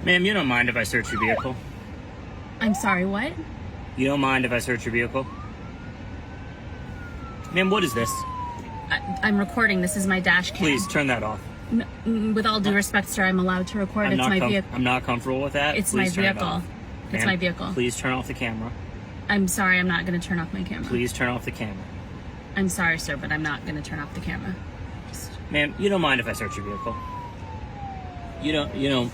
Ma'am, you don't mind if I search your vehicle? I'm sorry, what? You don't mind if I search your vehicle? Ma'am, what is this? I'm recording. This is my dash cam. Please turn that off. With all due respect, sir, I'm allowed to record. It's my vehicle. I'm not comfortable with that. It's Please my turn it vehicle. off. It's my vehicle. Please turn off the camera. I'm sorry, I'm not going to turn off my camera. Please turn off the camera. I'm sorry, sir, but I'm not going to turn off the camera. Ma'am, you don't mind if I search your vehicle? You don't.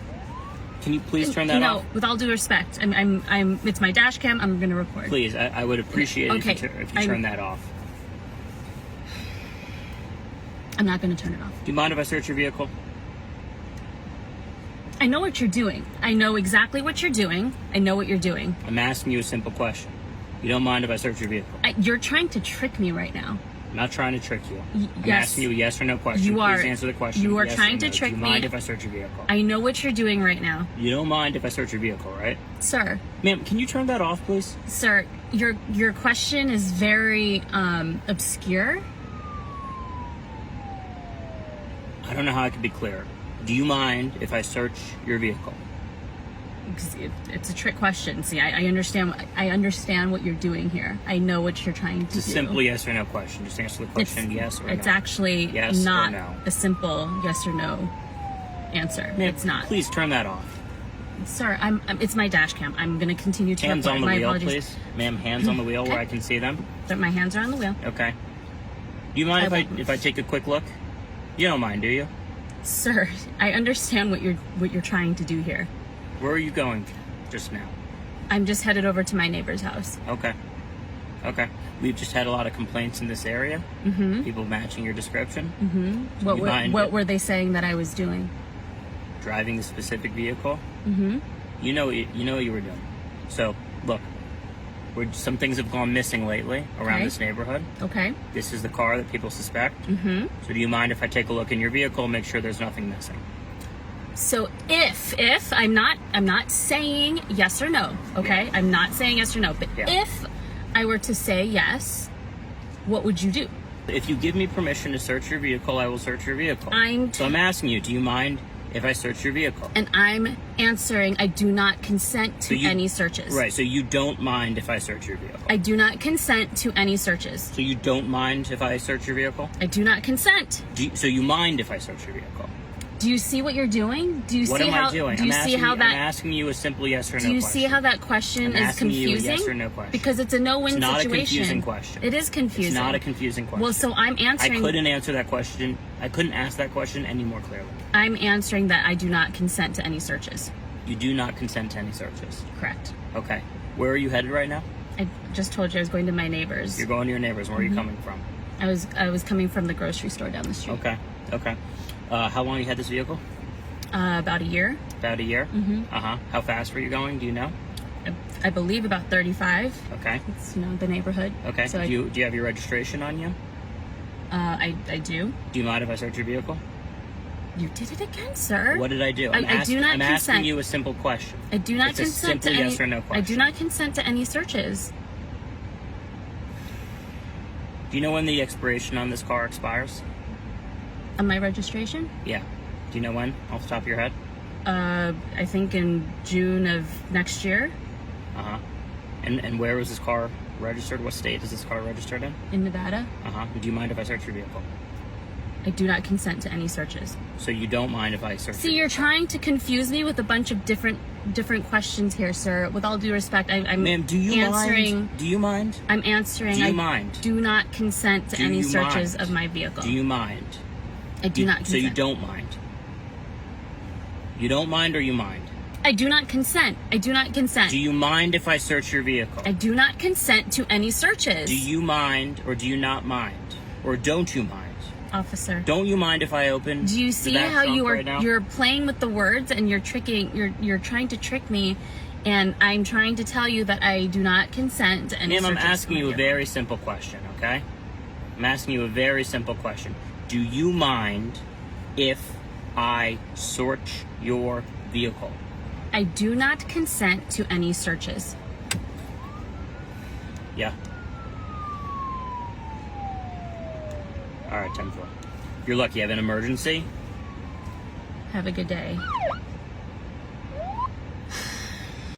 Can you please turn that off? No, with all due respect, it's my dash cam. I'm going to record. Please, I would appreciate it if you turn that off. I'm not going to turn it off. Do you mind if I search your vehicle? I know what you're doing. I know exactly what you're doing. I know what you're doing. I'm asking you a simple question. You don't mind if I search your vehicle? You're trying to trick me right now. I'm not trying to trick you. I'm Yes. asking you a yes or no question. You are. Please answer the question. You are Yes trying or no. to trick me. Do you mind if I search your vehicle? I know what you're doing right now. You don't mind if I search your vehicle, right? Sir. Ma'am, can you turn that off, please? Sir, your question is very obscure. I don't know how I could be clearer. Do you mind if I search your vehicle? It's a trick question. See, I understand. I understand what you're doing here. I know what you're trying to do. It's a simple yes or no question. Just answer the question yes or no. It's actually yes not or no. a simple yes or no answer. Ma'am, it's not. Please turn that off. Sir, it's my dash cam. I'm going to continue to Hands record. on the My wheel, apologies. please. Ma'am, hands on the wheel where I can see them. My hands are on the wheel. Okay. Do you mind if I take a quick look? You don't mind, do you? Sir, I understand what you're trying to do here. Where are you going just now? I'm just headed over to my neighbor's house. Okay. We've just had a lot of complaints in this area. Mm-hmm. People matching your description. Mm-hmm. What were they saying that I was doing? Driving a specific vehicle. Mm-hmm. You know what you were doing. So look, some things have gone missing lately around this neighborhood. Okay. This is the car that people suspect. Mm-hmm. So do you mind if I take a look in your vehicle and make sure there's nothing missing? So if I'm not saying yes or no, okay? Yeah. I'm not saying yes or no, but if I were to say yes, what would you do? If you give me permission to search your vehicle, I will search your vehicle. So I'm asking you, do you mind if I search your vehicle? And I'm answering, I do not consent to any searches. Right, so you don't mind if I search your vehicle? I do not consent to any searches. So you don't mind if I search your vehicle? I do not consent. So you mind if I search your vehicle? Do you see what you're doing? Do you what see am how? I doing? Do you see how that? I'm asking you a simple yes or no question. Do you see how that question is confusing? You a yes or no question. Because it's a no-win situation. It's not a confusing question. It is confusing. It's not a confusing question. Well, so I'm answering. I couldn't answer that question. I couldn't ask that question any more clearly. I'm answering that I do not consent to any searches. You do not consent to any searches. Correct. Okay. Where are you headed right now? I just told you I was going to my neighbor's. You're going to your neighbor's. Where are you coming from? I was coming from the grocery store down the street. Okay. How long you had this vehicle? About a year. About a year? Mm-hmm. How fast were you going? Do you know? I believe about 35. Okay. It's, the neighborhood. Okay. So do you have your registration on you? I do. Do you mind if I search your vehicle? You did it again, sir. What did I do? I do not consent. I'm asking you a simple question. I do not consent to any. Yes or no question. I do not consent to any searches. Do you know when the expiration on this car expires? On my registration? Yeah. Do you know when, off the top of your head? I think in June of next year. And where was this car registered? What state is this car registered in? In Nevada. Do you mind if I search your vehicle? I do not consent to any searches. So you don't mind if I search? See, you're trying to confuse me with a bunch of different questions here, sir. With all due respect, I'm Ma'am, do you answering. Mind? Do you mind? I'm answering. Do you mind? Do not consent to any searches of my vehicle. Do you mind? I do not consent. So you don't mind? You don't mind or you mind? I do not consent. I do not consent. Do you mind if I search your vehicle? I do not consent to any searches. Do you mind or do you not mind? Or don't you mind? Officer. Don't you mind if I open? Do you see how you're right playing with the words and you're trying to trick me, and I'm trying to tell you that I do not consent to any searches. Ma'am, I'm asking you a very simple question, okay? I'm asking you a very simple question. Do you mind if I search your vehicle? I do not consent to any searches. Yeah. All right, 10-4. You're lucky. You have an emergency? Have a good day.